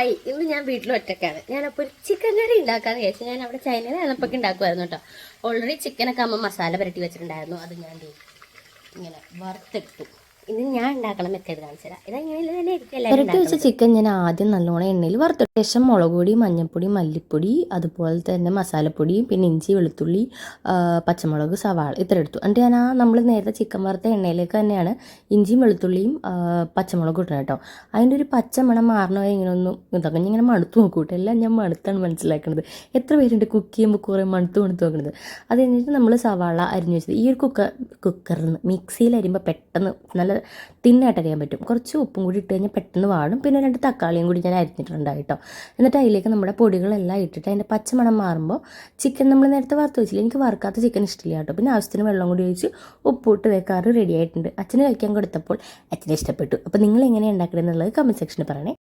Hi, ഇന്ന് ഞാൻ വീട്ടിൽ ഒറ്റക്കാണ്. ഞാനപ്പോൾ ഒരു ചിക്കൻ കറി ഉണ്ടാക്കാന്ന് വിചാരിച്ചു. ഞാൻ അവിടെ ചൈനയിൽ ആണപ്പൊക്കെ ഉണ്ടാക്കുമായിരുന്നു കേട്ടോ. ഓൾറെഡി ചിക്കനൊക്കെ അമ്മ മസാല പുരട്ടി വെച്ചിട്ടുണ്ടായിരുന്നു. അത് ഞാൻ ഇങ്ങനെ വറുത്തെടുത്തു. ഇത് ഞാൻ ഉണ്ടാക്കണം മെത്തേഡ് കാണിച്ചു തരാം. ഇതെങ്ങനെയല്ലേ തന്നെ ആയിരിക്കും പുരട്ടി വെച്ച ചിക്കൻ ഞാൻ ആദ്യം നല്ലോണം എണ്ണയിൽ വറുത്തു. ശേഷം മുളക് പൊടി, മഞ്ഞൾപ്പൊടി, മല്ലിപ്പൊടി, അതുപോലെ തന്നെ മസാലപ്പൊടി, പിന്നെ ഇഞ്ചി, വെളുത്തുള്ളി, പച്ചമുളക്, സവാള ഇത്ര എടുത്തു. എന്നിട്ട് ഞാൻ നമ്മൾ നേരത്തെ ചിക്കൻ വറുത്ത എണ്ണയിലേക്ക് തന്നെയാണ് ഇഞ്ചിയും വെളുത്തുള്ളിയും പച്ചമുളകും ഇട്ടത് കേട്ടോ. അതിൻ്റെ ഒരു പച്ചമണം മാറണോ ഇങ്ങനെ ഒന്നും ഇതൊക്കെ ഇങ്ങനെ മണുത്ത് നോക്കൂട്ടോ. എല്ലാം ഞാൻ മണുത്താണ് മനസ്സിലാക്കുന്നത്. എത്ര പേരുണ്ട് കുക്ക് ചെയ്യുമ്പോൾ കുറേ മണുത്ത് നോക്കുന്നത്. അത് കഴിഞ്ഞിട്ട് നമ്മൾ സവാള അരിഞ്ഞു വെച്ചത് ഈ ഒരു കുക്കറിൽ നിന്ന് മിക്സിയിൽ അരിയുമ്പോൾ പെട്ടെന്ന് നല്ല തിന്നായിട്ട് അറിയാൻ പറ്റും. കുറച്ച് ഉപ്പും കൂടി ഇട്ട് കഴിഞ്ഞാൽ പെട്ടെന്ന് വാടും. പിന്നെ 2 തക്കാളിയും കൂടി ഞാൻ അരിഞ്ഞിട്ടുണ്ടായി കേട്ടോ. എന്നിട്ട് അതിലേക്ക് നമ്മുടെ പൊടികളെല്ലാം ഇട്ടിട്ട് അതിൻ്റെ പച്ചമണം മാറുമ്പോൾ ചിക്കൻ നമ്മൾ നേരത്തെ വറുത്ത് വെച്ചില്ല, എനിക്ക് വറുക്കാത്ത ചിക്കൻ ഇഷ്ടമില്ല കേട്ടോ. പിന്നെ ആവശ്യത്തിന് വെള്ളം കൂടി ഒഴിച്ച് ഉപ്പിട്ട് വെക്കാറ് റെഡി ആയിട്ടുണ്ട്. അച്ഛന് കഴിക്കാൻ കൊടുത്തപ്പോൾ അച്ഛനെ ഇഷ്ടപ്പെട്ടു. അപ്പോൾ നിങ്ങൾ എങ്ങനെയാണ് ഉണ്ടാക്കുന്നത് എന്നുള്ളത് കമൻറ്റ് സെക്ഷനിൽ പറയണേ.